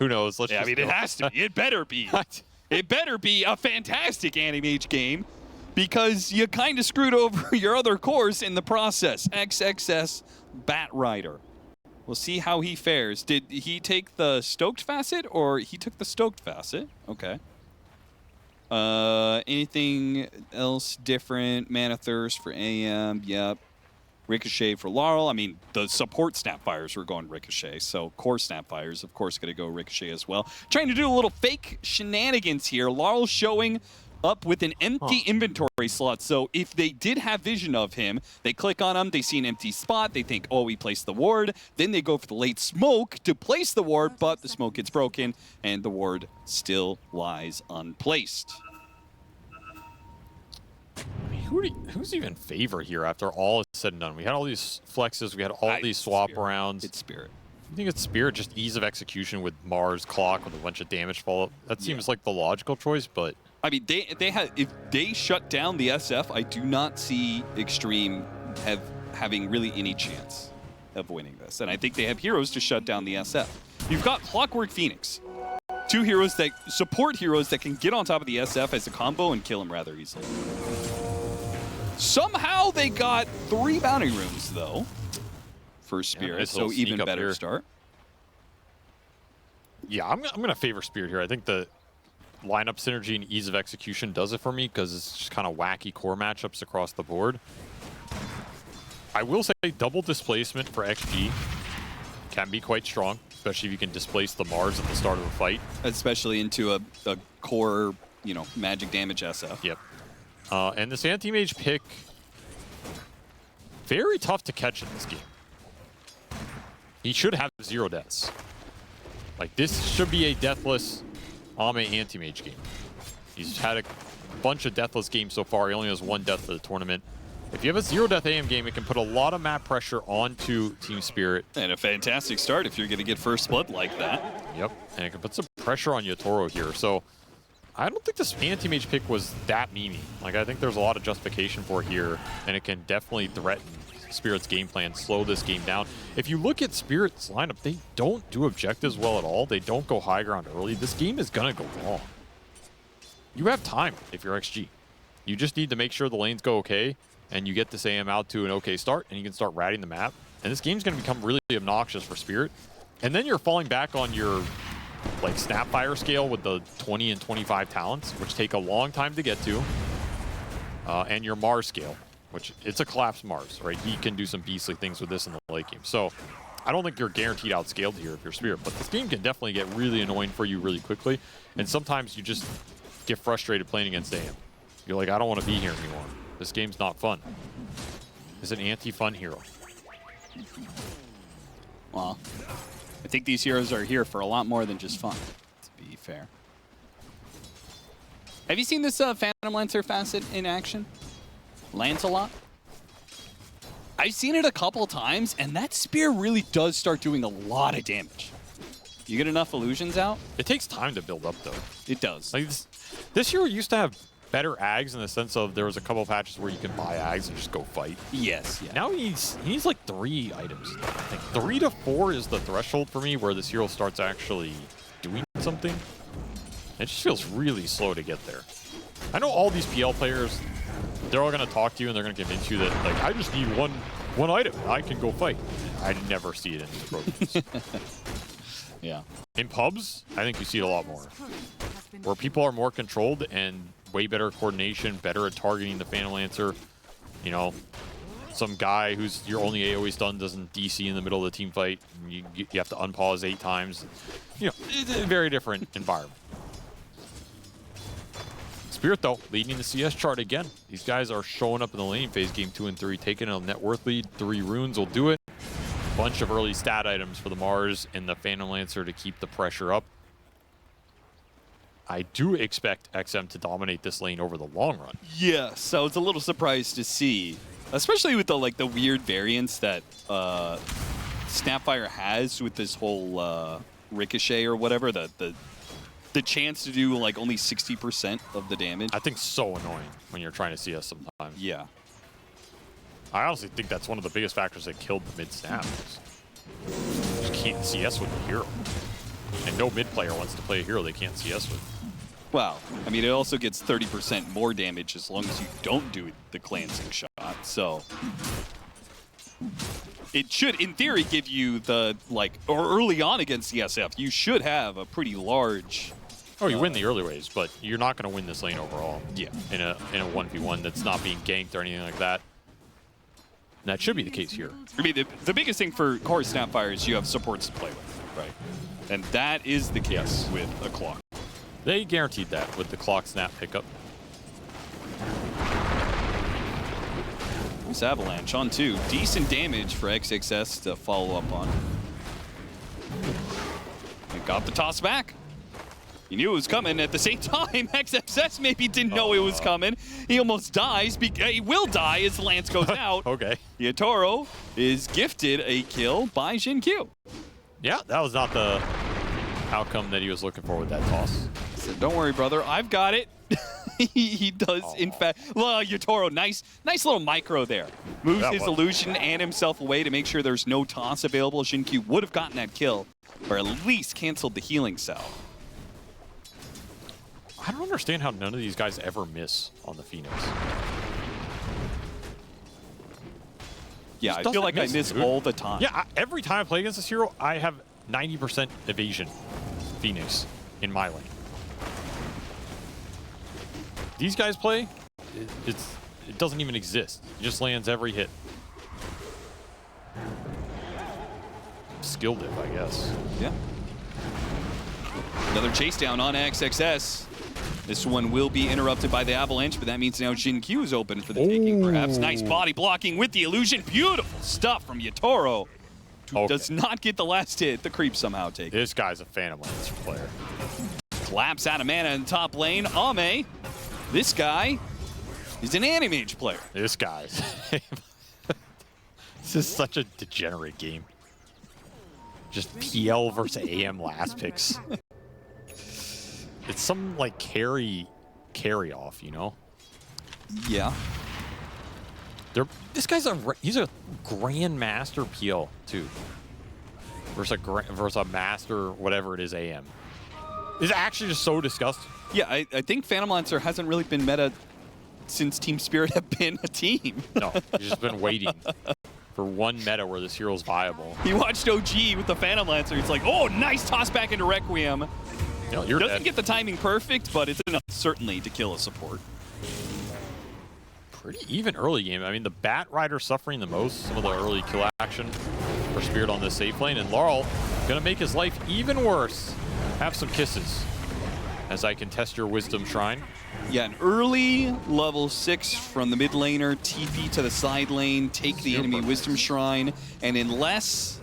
Who knows? Let's I mean, it has to be. It better be. It better be a fantastic Anti-Mage game because you kind of screwed over your other cores in the process. XXS Bat Rider. We'll see how he fares. Did he take the Stoked Facet or he took the Stoked Facet? Okay. Anything else different? Mana Thirst for AM. Yep. Ricochet for Laurel. I mean, the support Snapfires were going Ricochet, so core Snapfires, of course, going to go Ricochet as well. Trying to do a little fake shenanigans here. Laurel showing up with an empty inventory slot, so if they did have vision of him, they click on him, they see an empty spot, they think, oh, we placed the ward, then they go for the late smoke to place the ward, but the smoke gets broken, and the ward still lies unplaced. Who's even favored here after all is said and done? We had all these flexes, we had all these swap rounds. It's Spirit. I think it's Spirit, just ease of execution with Mars clock with a bunch of damage follow-up. That seems like the logical choice, but I mean, they had, if they shut down the SF, I do not see Xtreme having really any chance of winning this. And I think they have heroes to shut down the SF. You've got Clockwork Phoenix. Two heroes that support heroes that can get on top of the SF as a combo and kill him rather easily. Somehow they got 3 bounty rooms though for Spirit, nice so even better here. start. Yeah, I'm gonna favor Spirit here. I think the lineup synergy and ease of execution does it for me because it's just kind of wacky core matchups across the board. I will say double displacement for XG can be quite strong, especially if you can displace the Mars at the start of the fight. Especially into a core, you know, magic damage SF. Yep. And this Anti-Mage pick, very tough to catch in this game. He should have 0 deaths. Like, this should be a deathless Ame Anti-Mage game. He's had a bunch of deathless games so far. He only has 1 death for the tournament. If you have a 0 death AM game, it can put a lot of map pressure onto Team Spirit. And a fantastic start if you're going to get first blood like that. Yep, and it can put some pressure on Yatoro here. So I don't think this Anti-Mage pick was that memey. Like, I think there's a lot of justification for it here, and it can definitely threaten Spirit's game plan, slow this game down. If you look at Spirit's lineup, they don't do objectives well at all. They don't go high ground early. This game is going to go long. You have time if you're XG. You just need to make sure the lanes go okay, and you get this AM out to an okay start, and you can start ratting the map. And this game's going to become really obnoxious for Spirit. And then you're falling back on your like Snapfire scale with the 20 and 25 talents, which take a long time to get to, and your Mars scale, which it's a collapsed Mars, right? He can do some beastly things with this in the late game. So I don't think you're guaranteed outscaled here if you're Spirit, but this game can definitely get really annoying for you really quickly. And sometimes you just get frustrated playing against AM. You're like, I don't want to be here anymore. This game's not fun. It's an anti-fun hero. Well, I think these heroes are here for a lot more than just fun, to be fair. Have you seen this Phantom Lancer facet in action? Lancelot? I've seen it a couple times, and that spear really does start doing a lot of damage. You get enough illusions out? It takes time to build up, though. It does. Like this hero used to have better ags in the sense of there was a couple patches where you can buy ags and just go fight. Yes. Yeah. Now he needs like 3 items. I think 3 to 4 is the threshold for me where this hero starts actually doing something. It just feels really slow to get there. I know all these PL players, they're all going to talk to you and they're going to convince you that, like, I just need one item. I can go fight. I never see it in these programs. Yeah. In pubs, I think you see it a lot more. Where people are more controlled and way better coordination, better at targeting the Phantom Lancer. You know, some guy who's your only AoE stun doesn't DC in the middle of the team fight. You have to unpause 8 times. You know, it's a very different environment. Spirit, though, leading the CS chart again. These guys are showing up in the laning phase, game 2 and 3, taking a net worth lead. 3 runes will do it. Bunch of early stat items for the Mars and the Phantom Lancer to keep the pressure up. I do expect XM to dominate this lane over the long run. Yeah, so it's a little surprised to see, especially with the weird variants that Snapfire has with this whole Ricochet or whatever, the chance to do like only 60% of the damage. I think so annoying when you're trying to CS sometimes. Yeah. I honestly think that's one of the biggest factors that killed the mid-snap. Just can't CS with the hero. And And no mid player wants to play a hero they can't CS with. Well, I mean, it also gets 30% more damage as long as you don't do the cleansing shot, so... It should, in theory, give you the, like, or early on against CSF, you should have a pretty large... Oh, you win the early waves, but you're not going to win this lane overall. Yeah. In a 1v1 that's not being ganked or anything like that. And that should be the case here. I mean, the biggest thing for core Snapfire is you have supports to play with, right? And that is the case with a clock. They guaranteed that with the clock snap pickup. This Avalanche on 2. Decent damage for XXS to follow up on. They got the toss back. He knew it was coming. At the same time, XXS maybe didn't know it was coming. He almost dies. He will die as the lance goes out. Okay. Yatoro is gifted a kill by Xin-Q. Yeah, that was not the outcome that he was looking for with that toss. So don't worry, brother. I've got it. he does, in fact. Well, Yatoro, nice little micro there. Moves his illusion and himself away to make sure there's no toss available. Xin-Q would have gotten that kill, or at least canceled the healing cell. I don't understand how none of these guys ever miss on the Phoenix. Yeah, I feel like I miss all the time. Yeah, every time I play against this hero, I have 90% evasion Phoenix in my lane. These guys play, it doesn't even exist. It just lands every hit. Skill dip, I guess. Yeah. Another chase down on XXS. This one will be interrupted by the Avalanche, but that means now Xin-Q is open for the taking, perhaps. Nice body blocking with the illusion. Beautiful stuff from Yatoro. Does not get the last hit. The creep somehow takes. This guy's a Phantom Lance player. Collapse out of mana in top lane. Ame, this guy is an Anti-Mage player. This guy. This is such a degenerate game. Just PL versus AM last picks. It's some like carry off, you know? Yeah. This guy's he's a grandmaster PL too. Versus a master, whatever it is, AM. It's actually just so disgusting. Yeah, I think Phantom Lancer hasn't really been meta since Team Spirit have been a team. No, he's just been waiting for one meta where this hero's viable. He watched OG with the Phantom Lancer. He's like, oh, nice toss back into Requiem. You're Doesn't dead. get the timing perfect, but it's enough certainly to kill a support. Pretty even early game. I mean, the Bat Rider suffering the most, some of the early kill action for Spirit on this safe lane, and Laurel gonna make his life even worse. Have some kisses as I can test your Wisdom Shrine. Yeah, an early level 6 from the mid laner, TP to the side lane, take the enemy Wisdom Shrine, and unless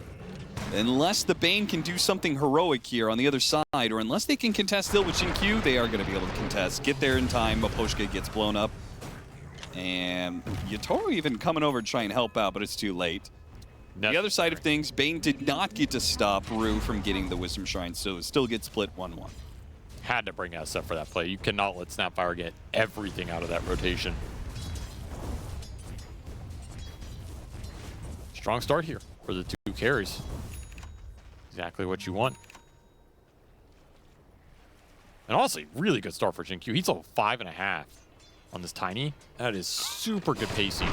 the Bane can do something heroic here on the other side, or unless they can contest still with Xin-Q, they are going to be able to contest. Get there in time, Maposhka gets blown up. And Yatoro even coming over to try and help out, but it's too late. The other side of things, Bane did not get to stop Rue from getting the Wisdom Shrine, so it still gets split 1-1. Had to bring SF for that play. You cannot let Snapfire get everything out of that rotation. Strong start here for the two carries. Exactly what you want. And honestly, really good start for Xin-Q. He's level 5.5 on this Tiny. That is super good pacing.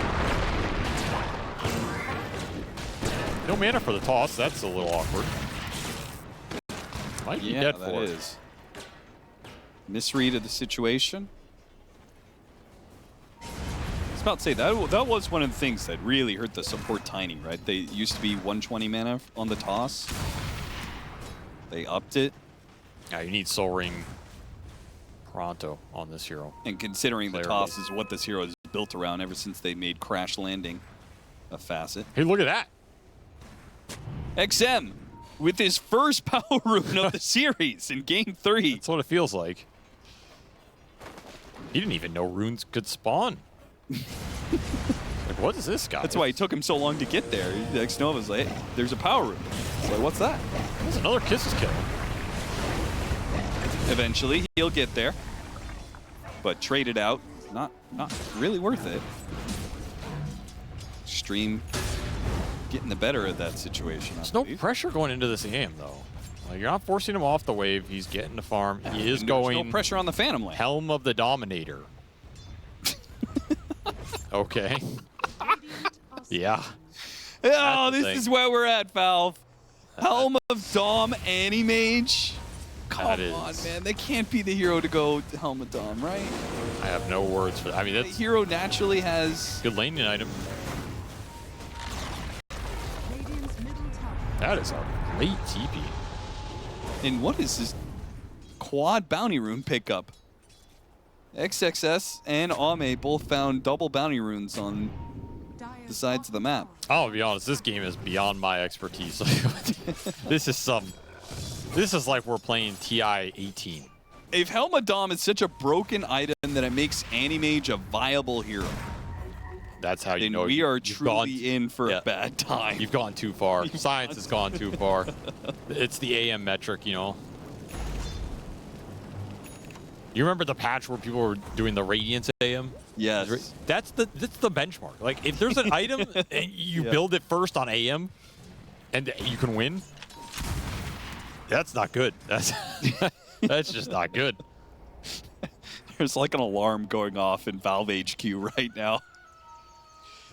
No mana for the toss. That's a little awkward. Might be dead for it. Is. Misread of the situation. I was about to say, that was one of the things that really hurt the support Tiny, right? They used to be 120 mana on the toss. They upped it. Yeah, you need Soul Ring pronto on this hero. And considering the toss is what this hero is built around ever since they made Crash Landing a facet. Hey, look at that. XM with his first power rune of the series in Game 3. That's what it feels like. He didn't even know runes could spawn. Like, what is this guy? That's why it took him so long to get there. X-Nova's like, hey, there's a power rune. It's like, what's that? That's another Kisses kill. Eventually, he'll get there. But traded out, not really worth it. Xtreme getting the better of that situation. There's no pressure going into this game, though. Like, you're not forcing him off the wave. He's getting the farm. He is And there's going no pressure on the Phantom lane. Helm of the Dominator. Okay. Yeah. Oh, the this thing. is where we're at, Valve. Helm of Dom, Anti-Mage. Come on, man. They can't be the hero to go to Helm of Dom, right? I have no words for that. I mean, The that's hero naturally has... good laning item. That is a great TP. And what is this quad bounty rune pickup? XXS and Ame both found double bounty runes on the sides of the map. I'll be honest, this game is beyond my expertise. This is like we're playing TI 18. If Helm of Dom is such a broken item that it makes Anti-Mage a viable hero, That's how you then know we you've are gone, truly in for a bad time. You've gone too far. Science has gone too far. It's the AM metric, you know. You remember the patch where people were doing the Radiance AM? Yes. That's the benchmark. Like, if there's an item and you build it first on AM and you can win, that's not good. That's just not good. There's like an alarm going off in Valve HQ right now.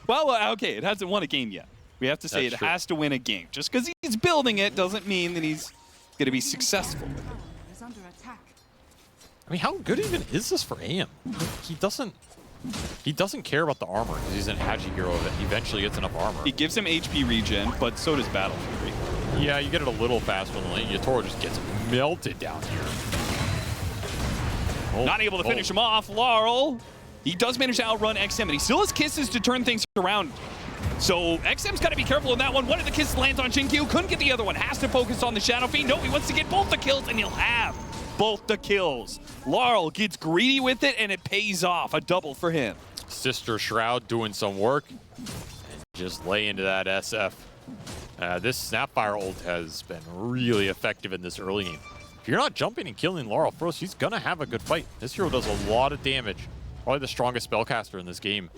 Well, okay, it hasn't won a game yet. We have to say That's it true. has to win a game. Just because he's building it doesn't mean that he's going to be successful with it. I mean, how good even is this for AM? He doesn't care about the armor because he's an Agi hero that eventually gets enough armor. It gives him HP regen, but so does Battle Fury. Yeah, you get it a little faster in the lane. Yatoro just gets melted down here. Oh, Not able to finish him off. Laurel, he does manage to outrun XM, and he still has kisses to turn things around. So XM's got to be careful in that one. One of the kisses lands on Jinkyu. Couldn't get the other one. Has to focus on the Shadow Fiend. No, he wants to get both the kills, and he'll have both the kills. Laurel gets greedy with it, and it pays off. A double for him. Sister Shroud doing some work. And just lay into that SF. This Snapfire ult has been really effective in this early game. If you're not jumping and killing Laurel first, he's going to have a good fight. This hero does a lot of damage. Probably the strongest spellcaster in this game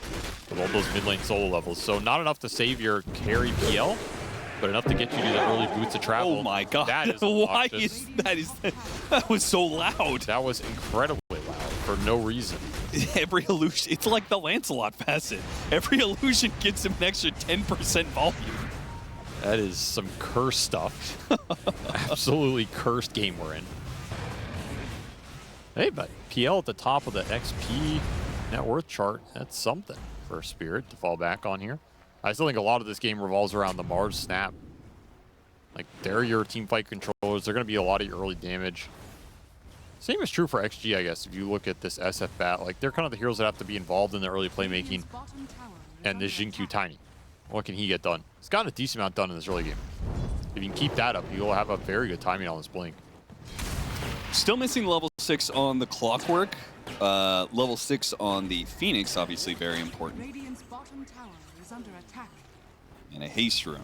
with all those mid lane solo levels. So not enough to save your carry PL, but enough to get you to the early boots of travel. Oh my god. That is Why obnoxious. that was so loud. That was incredibly loud for no reason. Every illusion, it's like the Lancelot facet. Every illusion gives him an extra 10% volume. That is some cursed stuff. Absolutely cursed game we're in. Hey, but PL at the top of the XP net worth chart, that's something for Spirit to fall back on here. I still think a lot of this game revolves around the Mars snap. Like, they're your team fight controllers. They're going to be a lot of your early damage. Same is true for XG, I guess, if you look at this SF bat. Like, they're kind of the heroes that have to be involved in the early playmaking. And this Jinkyu Tiny. What can he get done? He's gotten a decent amount done in this early game. If you can keep that up, you'll have a very good timing on this blink. Still missing level 6 on the Clockwork. Level 6 on the Phoenix, obviously very important. Radiant's bottom tower is under attack. And a haste rune.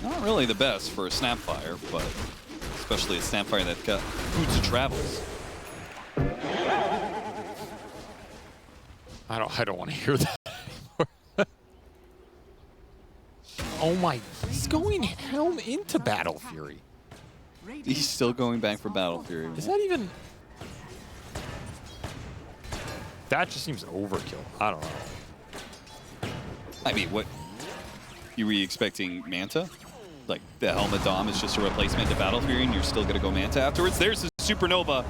Not really the best for a Snapfire, but especially a Snapfire that's got boots of travels. I don't want to hear that anymore. Oh my, he's going Helm into Battle Fury. He's still going back for Battle Fury. Is that even... That just seems overkill. I don't know. I mean, what? You were expecting Manta? Like, the Helmet Dom is just a replacement to Battle Fury and you're still going to go Manta afterwards? There's the Supernova.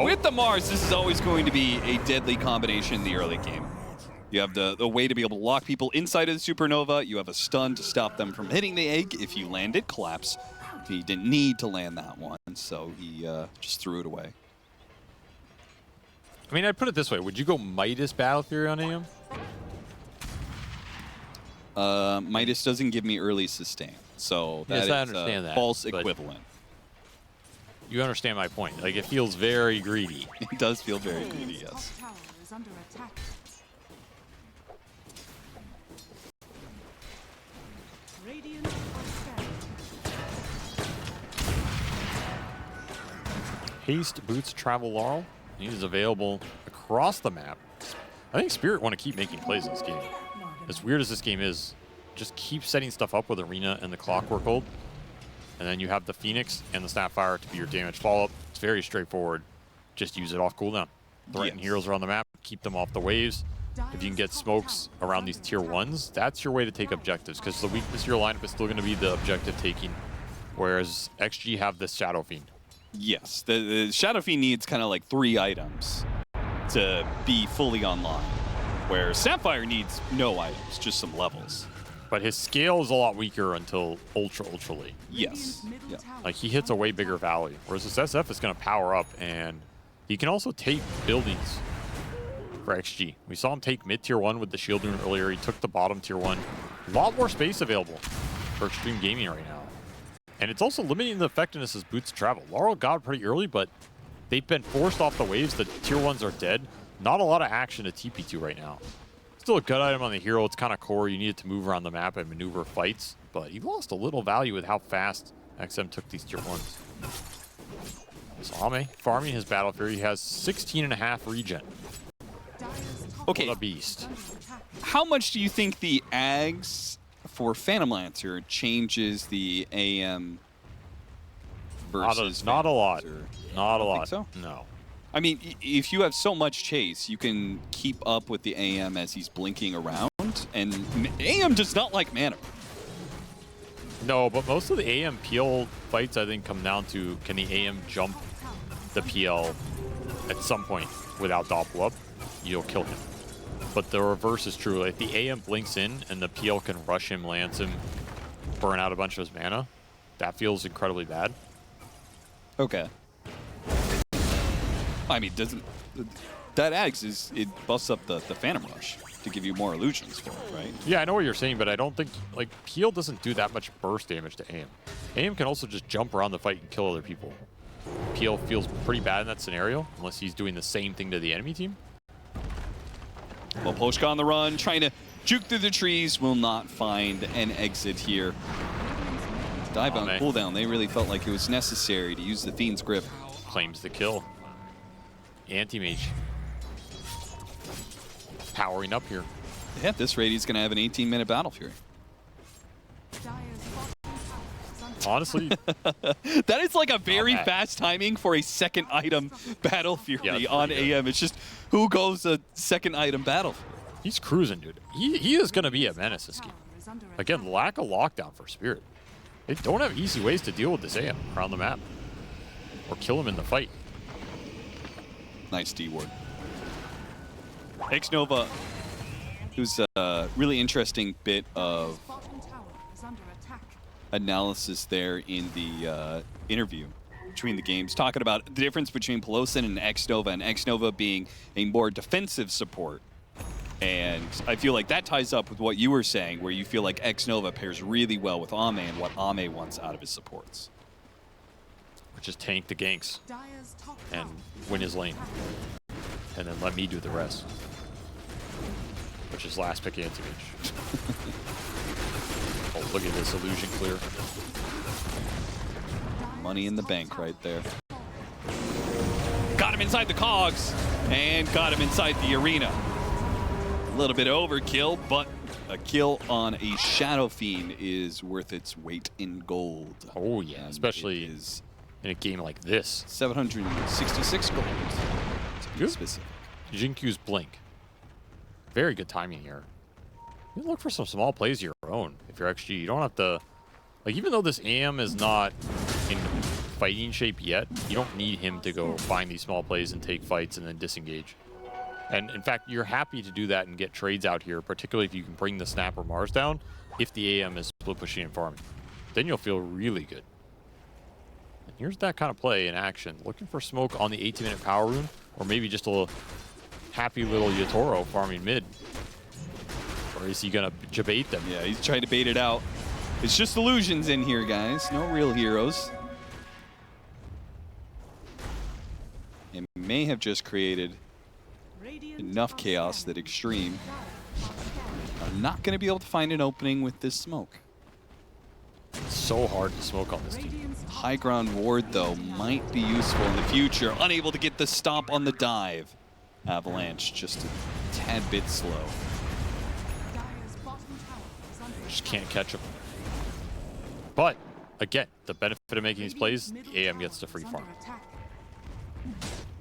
With the Mars, this is always going to be a deadly combination in the early game. You have the way to be able to lock people inside of the Supernova. You have a stun to stop them from hitting the egg. If you land it, collapse. He didn't need to land that one, so he just threw it away. I mean, I'd put it this way. Would you go Midas Battle Fury on AM? Midas doesn't give me early sustain, so that Yes, I is understand a that, false but- equivalent. You understand my point. Like, it feels very greedy. It does feel very greedy, yes. Top tower is under attack. Radiant are scared. Haste Boots Travel Laurel. He is available across the map. I think Spirit want to keep making plays in this game. As weird as this game is, just keep setting stuff up with Arena and the Clockwork hold. And then you have the Phoenix and the Snapfire to be your damage follow-up. It's very straightforward. Just use it off cooldown. Threaten heroes around the map, keep them off the waves. If you can get smokes around these tier 1s, that's your way to take objectives, because the weakness of your lineup is still going to be the objective taking, whereas XG have this Shadow Fiend. Yes, the Shadow Fiend needs kind of like 3 items to be fully online, where Snapfire needs no items, just some levels. But his scale is a lot weaker until ultra late. Yes. Yeah. Like, he hits a way bigger value, whereas this SF is going to power up, and he can also take buildings for XG. We saw him take mid tier 1 with the shield rune earlier. He took the bottom tier 1. A lot more space available for Xtreme Gaming right now. And it's also limiting the effectiveness as boots travel. Laurel got pretty early, but they've been forced off the waves. The tier 1s are dead. Not a lot of action to TP to right now. Still a good item on the hero. It's kind of core. You need it to move around the map and maneuver fights. But he lost a little value with how fast XM took these tier 1s. So Ame farming his Battle Fury. He has 16.5 regen. Okay. What a beast. How much do you think the Ags for Phantom Lancer changes the AM versus not a lot. Lancer? Not a I lot. think so? No. I mean, if you have so much chase, you can keep up with the AM as he's blinking around, and AM does not like mana. No, but most of the AM PL fights, I think, come down to, can the AM jump the PL at some point without doppel up? You'll kill him. But the reverse is true. Like, the AM blinks in and the PL can rush him, lance him, burn out a bunch of his mana. That feels incredibly bad. Okay. I mean, doesn't that Ags it busts up the Phantom Rush to give you more illusions for it, right? Yeah, I know what you're saying, but I don't think, like, PL doesn't do that much burst damage to AM. AM can also just jump around the fight and kill other people. PL feels pretty bad in that scenario, unless he's doing the same thing to the enemy team. Well, Poshka on the run, trying to juke through the trees, will not find an exit here. Dive on cooldown. They really felt like it was necessary to use the Fiend's Grip. Claims the kill. Anti-Mage. Powering up here. Yeah, at this rate, he's going to have an 18-minute Battle Fury. Honestly, that is like a very fast timing for a second item Battle Fury on AM. It's just, who goes a second item Battle Fury? He's cruising, dude. He is going to be a menace this game. Again, lack of lockdown for Spirit. They don't have easy ways to deal with this AM around the map. Or kill him in the fight. Nice D-ward. Xnova, who's a really interesting bit of analysis there in the interview between the games, talking about the difference between Pelosin and Xnova being a more defensive support. And I feel like that ties up with what you were saying, where you feel like Xnova pairs really well with Ame and what Ame wants out of his supports. Which is tank the ganks and win his lane. And then let me do the rest. Which is last pick Anti-Mage. Oh, look at this illusion clear. Money in the bank right there. Got him inside the cogs and got him inside the arena. A little bit overkill, but a kill on a Shadow Fiend is worth its weight in gold. Oh yeah, and especially in a game like this. 766 gold, to be specific. Jinkyu's Blink. Very good timing here. You look for some small plays of your own if you're XG. You don't have to, like, even though this AM is not in fighting shape yet, you don't need him to go find these small plays and take fights and then disengage. And in fact, you're happy to do that and get trades out here, particularly if you can bring the Snap or Mars down, if the AM is split pushing and farming. Then you'll feel really good. And here's that kind of play in action. Looking for smoke on the 18-minute power rune, or maybe just a little happy little Yatoro farming mid. Or is he going to bait them? Yeah, he's trying to bait it out. It's just illusions in here, guys. No real heroes. It may have just created enough chaos that Xtreme are not going to be able to find an opening with this smoke. It's so hard to smoke on this team. High ground ward, though, might be useful in the future. Unable to get the stop on the dive. Avalanche just a tad bit slow. Just can't catch him. But again, the benefit of making these plays, Radiant's the AM middle gets to tower free is farm. under attack.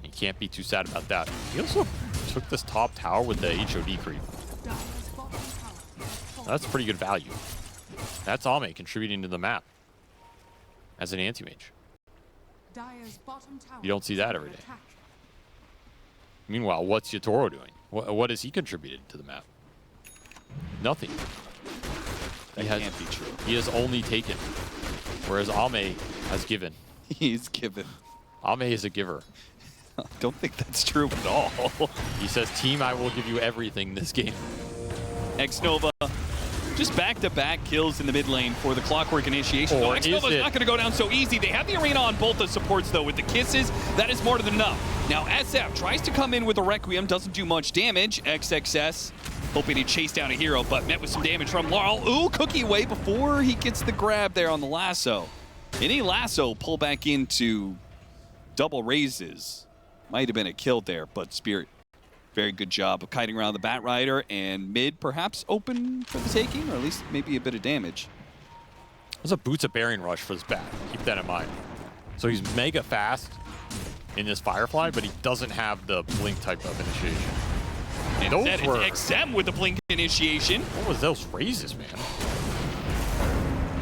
You can't be too sad about that. He also took this top tower with the HOD creep. Dire's bottom tower has fallen. That's pretty good value. That's Ame contributing to the map as an anti-mage. Dire's bottom tower You don't see that is every under day. attack. Meanwhile, what's Yatoro doing? What has he contributed to the map? Nothing. That can't be true. He has only taken, whereas Ame has given. He's given. Ame is a giver. I don't think that's true at all. He says, team, I will give you everything this game. Xnova, just back-to-back kills in the mid lane for the Clockwork initiation. Or Xnova's is it? not going to go down so easy. They have the arena on both the supports, though, with the kisses. That is more than enough. Now, SF tries to come in with a Requiem, doesn't do much damage. XXS hoping to chase down a hero, but met with some damage from Laurel. Ooh, cookie away before he gets the grab there on the lasso. Any lasso pull back into double raises. Might have been a kill there, but Spirit, very good job of kiting around the Bat Rider, and mid perhaps open for the taking, or at least maybe a bit of damage. There's a Boots of Bearing Rush for this bat. Keep that in mind. So he's mega fast in this Firefly, but he doesn't have the Blink type of initiation. And those that is were- XM with the Blink initiation. What was those raises, man?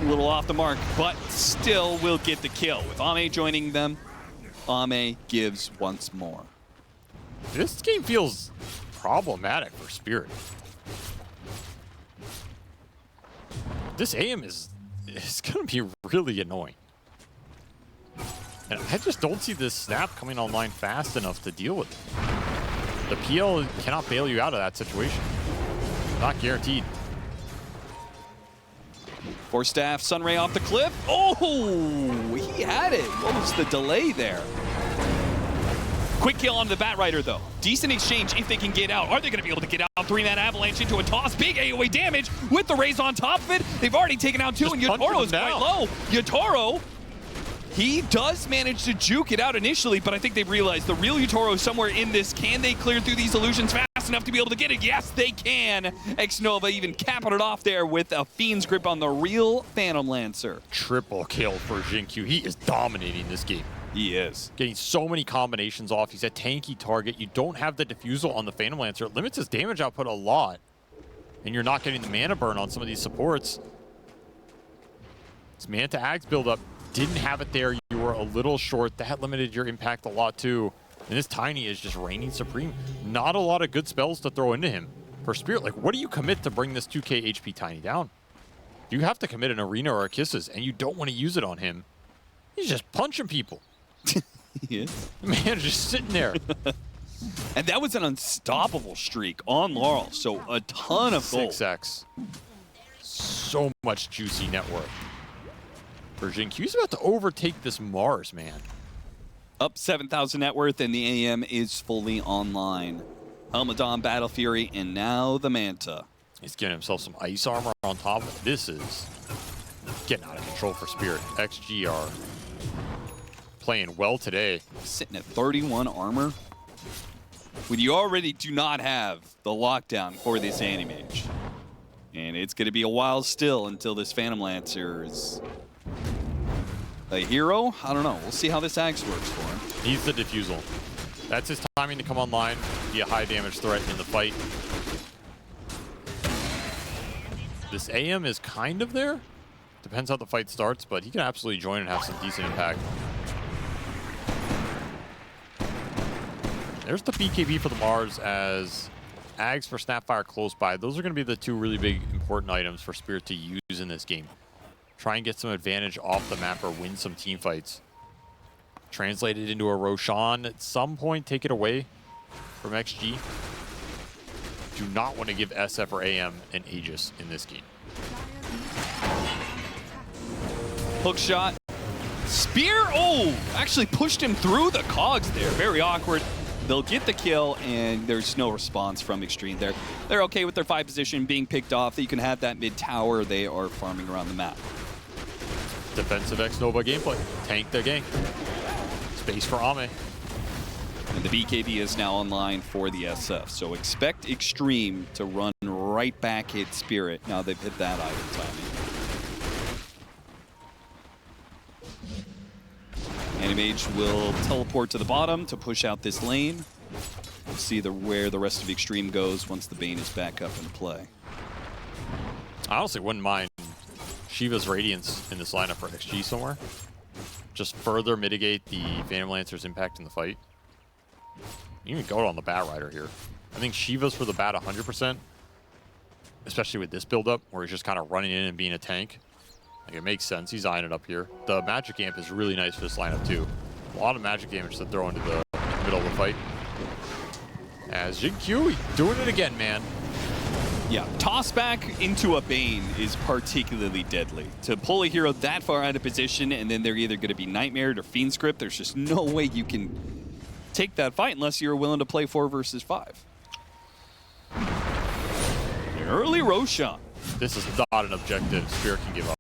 A little off the mark, but still will get the kill. With Ame joining them, Ame gives once more. This game feels problematic for Spirit. This AM is going to be really annoying. And I just don't see this snap coming online fast enough to deal with it. The PL cannot bail you out of that situation. Not guaranteed. Force Staff, Sunray off the cliff. Oh, he had it. What was the delay there? Quick kill onto the Bat Rider, though. Decent exchange if they can get out. Are they going to be able to get out? Throwing that avalanche into a toss. Big AoE damage with the raise on top of it. They've already taken out two, Just and punching Yatoro is them quite down. low. Yatoro, he does manage to juke it out initially, but I think they've realized the real Yatoro is somewhere in this. Can they clear through these illusions fast enough to be able to get it? Yes, they can. Xnova even capping it off there with a Fiend's Grip on the real Phantom Lancer. Triple kill for Jinkyu. He is dominating this game. He is. Getting so many combinations off. He's a tanky target. You don't have the diffusal on the Phantom Lancer. It limits his damage output a lot. And you're not getting the mana burn on some of these supports. His Manta Axe buildup, didn't have it there. You were a little short. That limited your impact a lot too. And this Tiny is just reigning supreme. Not a lot of good spells to throw into him. For Spirit, like, what do you commit to bring this 2k HP Tiny down? You have to commit an Arena or a Kisses, and you don't want to use it on him. He's just punching people. He is. The man is just sitting there. And that was an unstoppable streak on Laurel, so a ton of gold. 6x. So much juicy net worth. For Jinkyu's about to overtake this Mars, man. Up 7,000 net worth, and the AM is fully online. Helmadon, Battle Fury, and now the Manta. He's getting himself some ice armor on top of it. This is getting out of control for Spirit. XGR playing well today. Sitting at 31 armor. When you already do not have the lockdown for this Anti-Mage. And it's going to be a while still until this Phantom Lancer is a hero. I don't know. We'll see how this axe works for him. Needs the diffusal. That's his timing to come online, be a high damage threat in the fight. This AM is kind of there. Depends how the fight starts, but he can absolutely join and have some decent impact. There's the BKB for the Mars as Ags for Snapfire close by. Those are going to be the two really big important items for Spirit to use in this game. Try and get some advantage off the map or win some team fights. Translate it into a Roshan at some point, take it away from XG. Do not want to give SF or AM an Aegis in this game. Hook shot. Spear. Oh, actually pushed him through the cogs there. Very awkward. They'll get the kill, and there's no response from Xtreme there. They're okay with their 5 position being picked off. You can have that mid tower. They are farming around the map. Defensive Xnova gameplay. Tank their gang. Space for Ame. And the BKB is now online for the SF. So expect Xtreme to run right back hit Spirit. Now they've hit that item timing. Anti-Mage will teleport to the bottom to push out this lane. We'll see where the rest of Xtreme goes once the Bane is back up in play. I honestly wouldn't mind Shiva's Radiance in this lineup for XG somewhere. Just further mitigate the Phantom Lancer's impact in the fight. You can go on the Bat Rider here. I think Shiva's for the Bat 100%, especially with this build-up where he's just kind of running in and being a tank. Like, it makes sense. He's eyeing it up here. The Magic Amp is really nice for this lineup, too. A lot of magic damage to throw into the middle of the fight. As Jin-Q, he's doing it again, man. Yeah, toss back into a Bane is particularly deadly. To pull a hero that far out of position and then they're either going to be Nightmared or Fiend Script, there's just no way you can take that fight unless you're willing to play 4 versus 5. Early Roshan. This is not an objective Spirit can give up.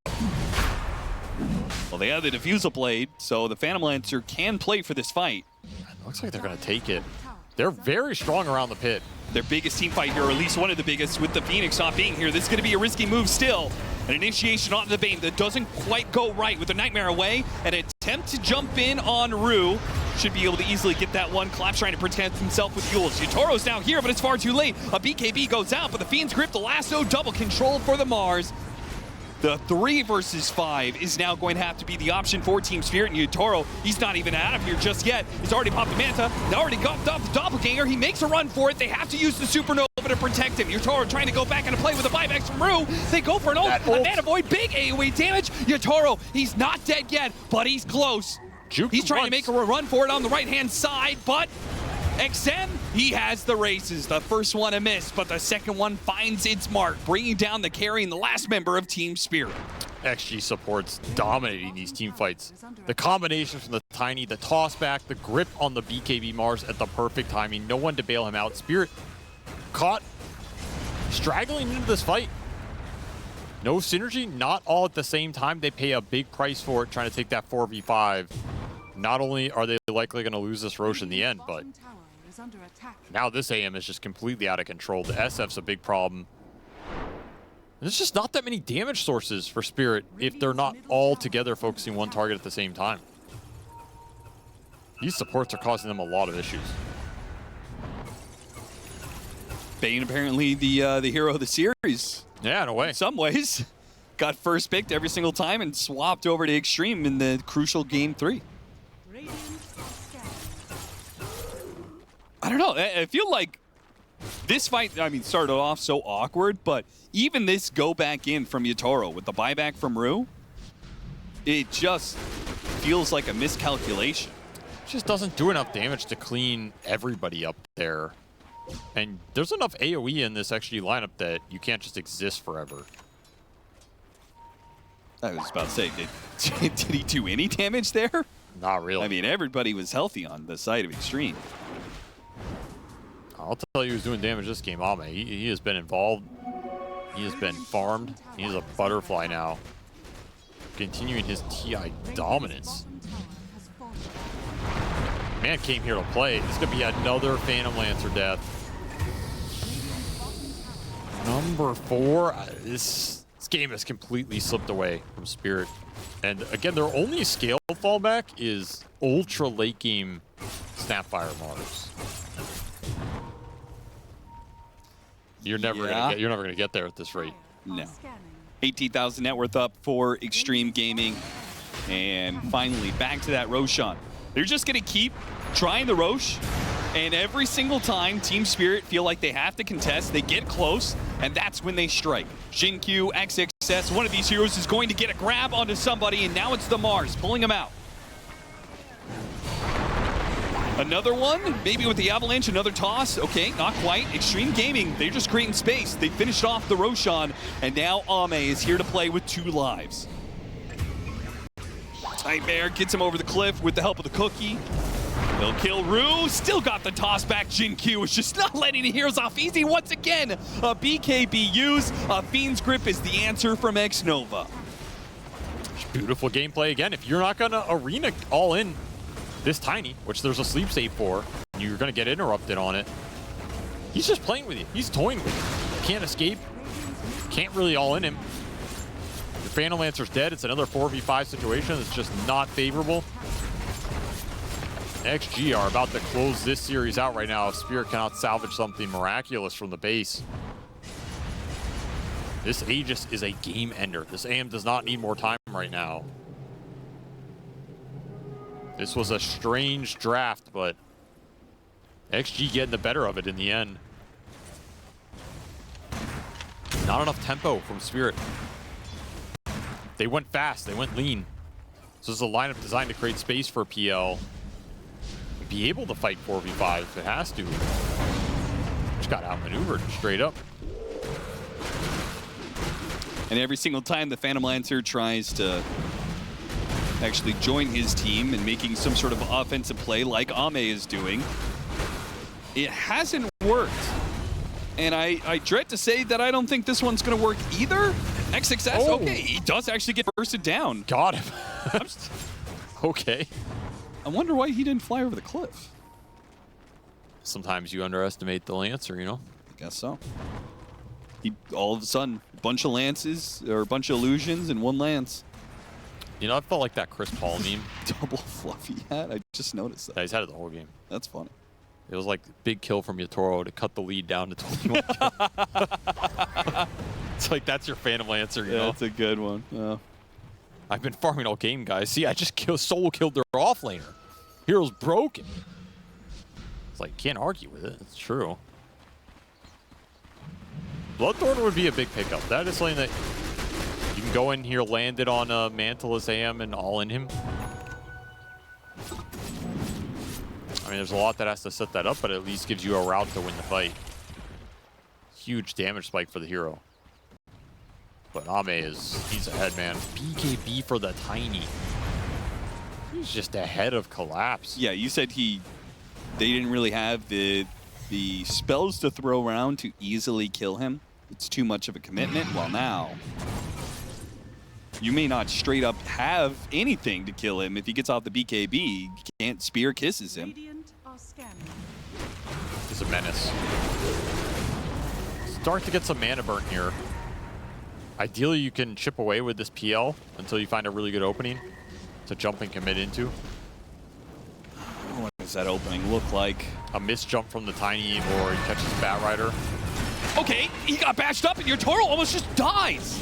Well, they have the Diffusal Blade, so the Phantom Lancer can play for this fight. It looks like they're going to take it. They're very strong around the pit. Their biggest team fight here, or at least one of the biggest, with the Phoenix not being here. This is going to be a risky move still. An initiation onto the Bane that doesn't quite go right with the Nightmare away. An attempt to jump in on Rue. Should be able to easily get that one. Collapse trying to protect himself with Yules. Yatoro's now here, but it's far too late. A BKB goes out, but the Fiend's grip, the lasso, double control for the Mars. The 3 versus 5 is now going to have to be the option for Team Spirit. And Yatoro, he's not even out of here just yet. He's already popped the Manta. They already got the Doppelganger. He makes a run for it. They have to use the Supernova to protect him. Yatoro trying to go back into play with the buybacks from Rue. They go for an ult. A Mana Void, big AoE damage. Yatoro, he's not dead yet, but he's close. He's trying to make a run for it on the right-hand side, but XM, he has the races. The first one a miss, but the second one finds its mark, bringing down the carry and the last member of Team Spirit. XG supports dominating these team fights. The combination from the Tiny, the toss back, the grip on the BKB Mars at the perfect timing. No one to bail him out. Spirit caught straggling into this fight. No synergy, not all at the same time. They pay a big price for it, trying to take that 4v5. Not only are they likely going to lose this Roche in the end, but now this AM is just completely out of control. The SF's a big problem. There's just not that many damage sources for Spirit if they're not all together focusing one target at the same time. These supports are causing them a lot of issues. Bane apparently the hero of the series. Yeah, in a way. In some ways. Got first picked every single time and swapped over to Xtreme in the crucial Game 3. I don't know. I feel like this fight, I mean, started off so awkward, but even this go back in from Yatoro with the buyback from Rue, it just feels like a miscalculation. It just doesn't do enough damage to clean everybody up there. And there's enough AoE in this XG lineup that you can't just exist forever. I was about to say, did he do any damage there? Not really. I mean, everybody was healthy on the side of Xtreme. I'll tell you who's doing damage this game, Ame. He has been involved. He has been farmed. He's a butterfly now. Continuing his TI dominance. Man came here to play. This is going to be another Phantom Lancer death. Number 4. This game has completely slipped away from Spirit. And again, their only scale fallback is ultra late game Snapfire Mars. You're never gonna get there at this rate. No. 18,000 net worth up for Xtreme Gaming. And finally, back to that Roshan. They're just gonna keep trying the Roche, and every single time Team Spirit feel like they have to contest, they get close, and that's when they strike. Jin-Q, XXS, one of these heroes is going to get a grab onto somebody, and now it's the Mars pulling him out. Another one, maybe with the Avalanche, another toss. Okay, not quite. Xtreme Gaming, they're just creating space. They finished off the Roshan, and now Ame is here to play with 2 lives. Nightmare gets him over the cliff with the help of the cookie. They'll kill Rue. Still got the toss back. Jin-Q is just not letting the heroes off easy once again. A BKB use. A Fiend's Grip is the answer from X-Nova. Beautiful gameplay again. If you're not gonna arena all in this Tiny, which there's a sleep save for, and you're gonna get interrupted on it, he's just playing with you. He's toying with you. Can't escape. Can't really all in him. The Phantom Lancer's dead. It's another 4v5 situation. It's just not favorable. XG are about to close this series out right now if Spirit cannot salvage something miraculous from the base. This Aegis is a game ender. This AM does not need more time right now. This was a strange draft, but XG getting the better of it in the end. Not enough tempo from Spirit. They went fast, they went lean. So this is a lineup designed to create space for PL. Be able to fight 4v5 if it has to. Just got outmaneuvered straight up. And every single time the Phantom Lancer tries to actually join his team and making some sort of offensive play like Ame is doing, it hasn't worked. And I dread to say that I don't think this one's going to work either. XXS, Oh. okay, he does actually get bursted down. Got him. Okay. I wonder why he didn't fly over the cliff. Sometimes you underestimate the Lancer, you know? I guess so. He, all of a sudden, a bunch of lances, or a bunch of illusions, and one lance. You know, I felt like that Chris Paul meme. Double fluffy hat, I just noticed that. He's had it the whole game. That's funny. It was like big kill from Yatoro to cut the lead down to 21 kills. It's like, that's your Phantom Lancer, you know? That's a good one. Yeah. I've been farming all game, guys. See, I just solo killed their offlaner. Hero's broken. It's like, can't argue with it. It's true. Bloodthorn would be a big pickup. That is something that you can go in here, land it on a Mantless AM and all in him. I mean, there's a lot that has to set that up, but at least gives you a route to win the fight. Huge damage spike for the hero. But Ame he's ahead, man. BKB for the Tiny. He's just ahead of Collapse. Yeah, you said they didn't really have the spells to throw around to easily kill him. It's too much of a commitment. Well, now you may not straight up have anything to kill him. If he gets off the BKB, you can't spear kisses him. Radiant are scanning. He's a menace. Start to get some mana burn here. Ideally, you can chip away with this PL until you find a really good opening to jump and commit into. What does that opening look like? A missed jump from the Tiny, or he catches Bat Rider. Okay, he got bashed up and your Toro almost just dies.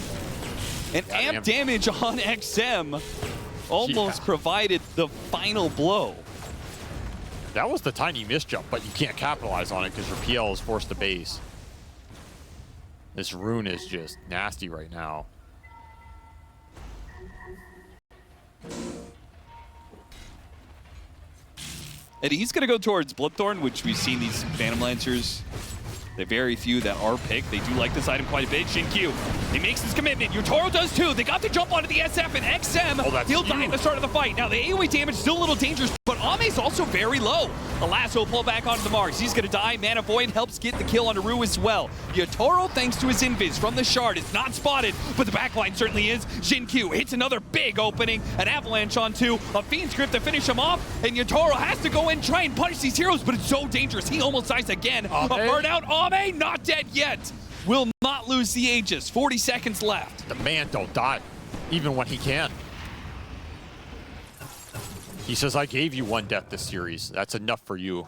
And amp damage on XM almost provided the final blow. That was the Tiny missed jump, but you can't capitalize on it because your PL is forced to base. This rune is just nasty right now. And he's going to go towards Bloodthorn, which we've seen these Phantom Lancers. The very few that are picked, they do like this item quite a bit. Shin-Q, he makes his commitment. Yotaro does too. They got to jump onto the SF, and XM, he'll die at the start of the fight. Now, the AoE damage still a little dangerous, but Ame's also very low. A lasso pull back onto the marks. He's going to die. Mana Void helps get the kill on Aru as well. Yotaro, thanks to his invis from the shard, is not spotted, but the backline certainly is. Shin-Q hits another big opening. An avalanche onto a Fiend's Grip to finish him off, and Yotaro has to go in, try and punish these heroes, but it's so dangerous. He almost dies again. A burnout. Ame not dead yet. Will not lose the Aegis. 40 seconds left. The man don't die, even when he can. He says, I gave you one death this series. That's enough for you.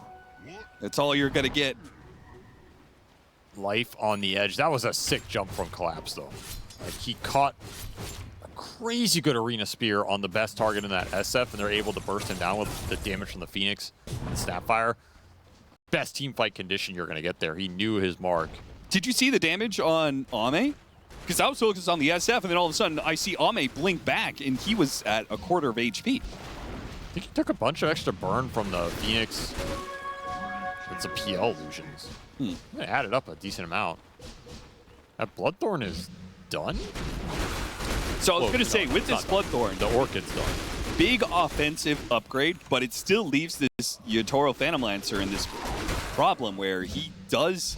That's all you're going to get. Life on the edge. That was a sick jump from Collapse, though. Like, he caught a crazy good arena spear on the best target in that SF, and they're able to burst him down with the damage from the Phoenix and Snapfire. Best team fight condition you're going to get there. He knew his mark. Did you see the damage on Ame? Because I was focused on the SF, and then all of a sudden I see Ame blink back, and he was at a quarter of HP. I think he took a bunch of extra burn from the Phoenix. It's a PL illusions. It added up a decent amount. That Bloodthorn is done? So I was going to say, with this Bloodthorn, the Orchid's done. Big offensive upgrade, but it still leaves this Yotaro Phantom Lancer in this problem where he does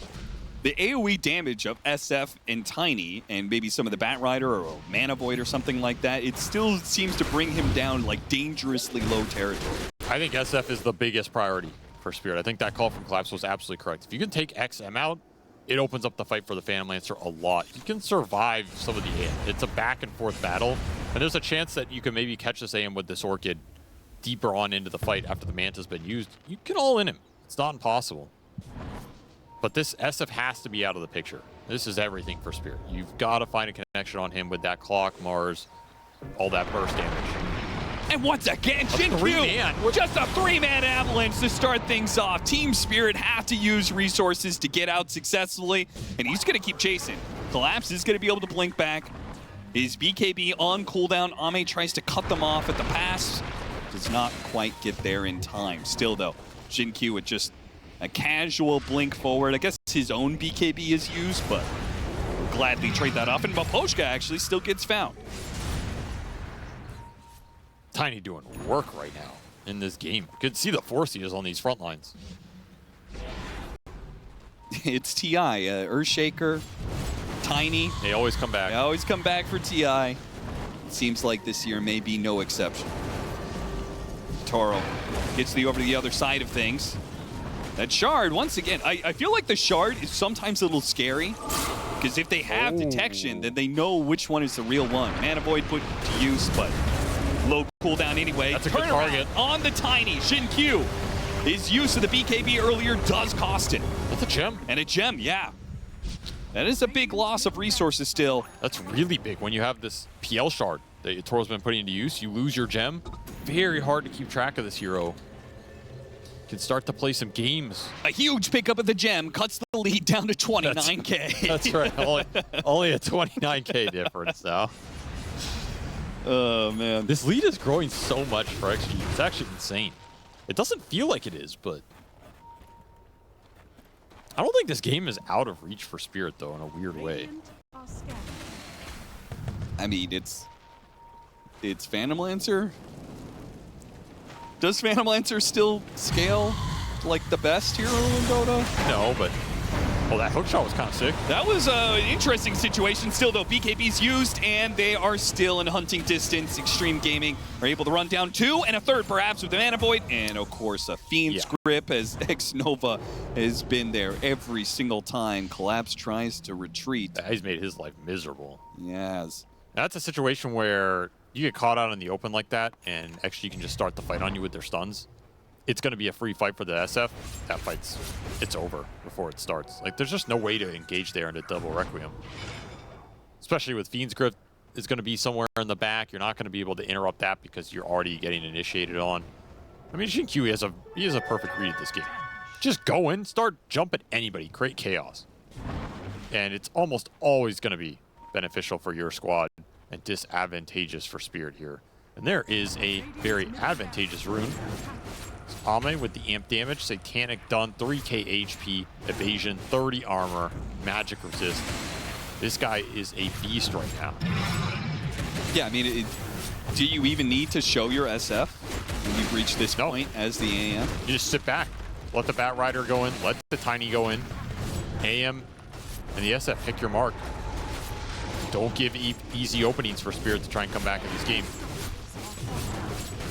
the AoE damage of SF and Tiny, and maybe some of the Bat Rider or Mana Void or something like that. It still seems to bring him down like dangerously low territory. I think SF is the biggest priority for Spirit. I think that call from Collapse was absolutely correct. If you can take XM out, it opens up the fight for the Phantom Lancer a lot. You can survive some of the AM. It's a back and forth battle, and there's a chance that you can maybe catch this AM with this Orchid deeper on into the fight after the Manta's been used, you can all in him. It's not impossible. But this SF has to be out of the picture. This is everything for Spirit. You've got to find a connection on him with that clock, Mars, all that burst damage. And once again, Xinqiu, just a 3-man avalanche to start things off. Team Spirit have to use resources to get out successfully, and he's going to keep chasing. Collapse is going to be able to blink back. His BKB on cooldown. Ame tries to cut them off at the pass. Does not quite get there in time. Still, though, Xinqiu with just a casual blink forward. I guess his own BKB is used, but will gladly trade that off. And Maposhka actually still gets found. Tiny doing work right now in this game. Good to see the force he is on these front lines. It's TI, Earthshaker, Tiny. They always come back. They always come back for TI. It seems like this year may be no exception. Toro gets over to the other side of things. That shard, once again, I feel like the shard is sometimes a little scary, because if they have detection, then they know which one is the real one. Mana Void put to use, but low cooldown anyway. That's a good target. On the Tiny. Xinqiu. His use of the BKB earlier does cost it. That's a gem. And a gem, yeah. That is a big loss of resources still. That's really big when you have this PL shard that Toro's been putting into use. You lose your gem. Very hard to keep track of this hero. Can start to play some games. A huge pickup of the gem cuts the lead down to 29K. That's right. Only a 29K difference now. Oh, man. This lead is growing so much for XG. It's actually insane. It doesn't feel like it is, but I don't think this game is out of reach for Spirit, though, in a weird way. I mean, it's Phantom Lancer. Does Phantom Lancer still scale to, like, the best hero in Dota? No, but oh, that hook shot was kind of sick. That was an interesting situation. Still, though, BKB's used, and they are still in hunting distance. Xtreme Gaming are able to run down 2 and a 3rd, perhaps, with the Mana Void. And, of course, a Fiend's grip, as X-Nova has been there every single time. Collapse tries to retreat. He's made his life miserable. Yes. That's a situation where you get caught out in the open like that, and XG can just start the fight on you with their stuns. It's going to be a free fight for the SF. That it's over before it starts. Like, there's just no way to engage there into double Requiem. Especially with Fiend's Grip is going to be somewhere in the back. You're not going to be able to interrupt that because you're already getting initiated on. I mean, Xinqiu has a perfect read at this game. Just go in, start jumping anybody, create chaos. And it's almost always going to be beneficial for your squad and disadvantageous for Spirit here. And there is a very advantageous rune. Ame with the amp damage, Satanic done, 3k HP, evasion, 30 armor, magic resist. This guy is a beast right now. Yeah, I mean, do you even need to show your SF when you've reached this point as the AM? You just sit back, let the Bat Rider go in, let the Tiny go in, AM and the SF pick your mark. Don't give easy openings for Spirit to try and come back in this game.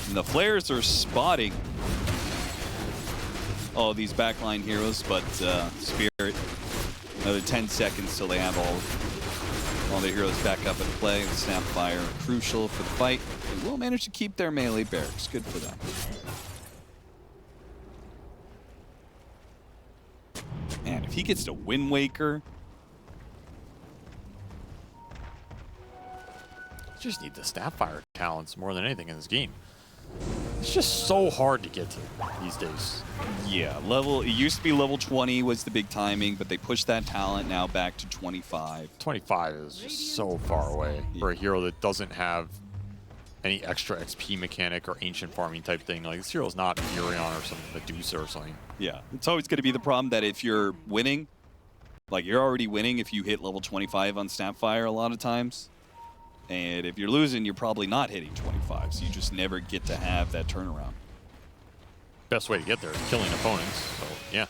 And the flares are spotting all these backline heroes, but Spirit, another 10 seconds till they have all the heroes back up in play. The Snapfire crucial for the fight. They will manage to keep their melee barracks. Good for them. Man, if he gets to Wind Waker. You just need the Snapfire talents more than anything in this game. It's just so hard to get to these days. Yeah, it used to be level 20 was the big timing, but they pushed that talent now back to 25. 25 is just so far away for a hero that doesn't have any extra XP mechanic or ancient farming type thing. Like, this hero's not Furion or some Medusa or something. Yeah, it's always going to be the problem that if you're winning, like you're already winning if you hit level 25 on Snapfire a lot of times. And if you're losing, you're probably not hitting 25, so you just never get to have that turnaround. Best way to get there is killing opponents, so yeah.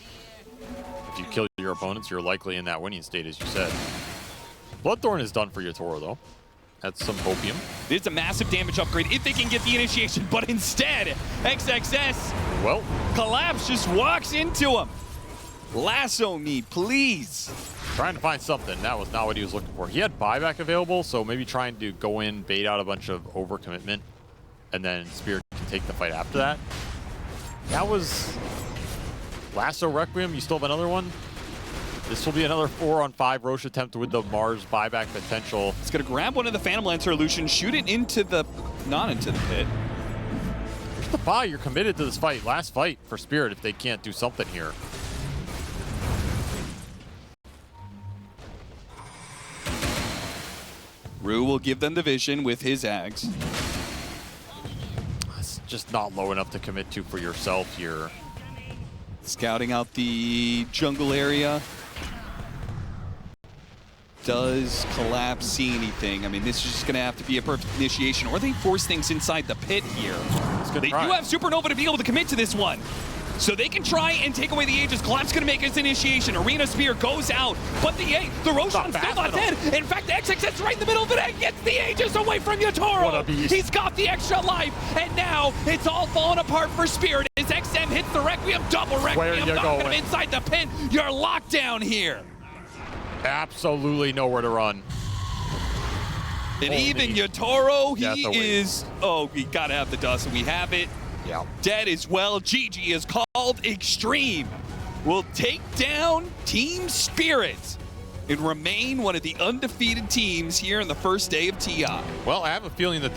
If you kill your opponents, you're likely in that winning state, as you said. Bloodthorn is done for your Toro, though. That's some hopium. It's a massive damage upgrade if they can get the initiation, but instead, XXS, well, Collapse just walks into him. Lasso me, please. Trying to find something. That was not what he was looking for. He had buyback available, so maybe trying to go in, bait out a bunch of overcommitment, and then Spirit can to take the fight after that. That was Lasso Requiem. You still have another one? This will be another 4-on-5 Roche attempt with the Mars buyback potential. It's going to grab one of the Phantom Lancer Illusion, shoot it into the... not into the pit. Here's the buy. You're committed to this fight. Last fight for Spirit if they can't do something here. Rue will give them the vision with his Ags. It's just not low enough to commit to for yourself here. Scouting out the jungle area. Does Collapse see anything? I mean, this is just going to have to be a perfect initiation, or they force things inside the pit here. They do have Supernova to be able to commit to this one. So they can try and take away the Aegis. Collapse going to make his initiation. Arena Spear goes out, but the Roshan's still not dead. In fact, the XX's right in the middle of it and gets the Aegis away from Yatoro. What a beast. He's got the extra life, and now it's all falling apart for Spirit. As XM hits the Requiem, double Requiem, knocking him inside the pin. You're locked down here. Absolutely nowhere to run. And even Yatoro, Death he away. is... Oh, we got to have the dust, and we have it. Yeah. Dead as well. GG is called Xtreme. Will take down Team Spirit and remain one of the undefeated teams here in the first day of TI. Well, I have a feeling that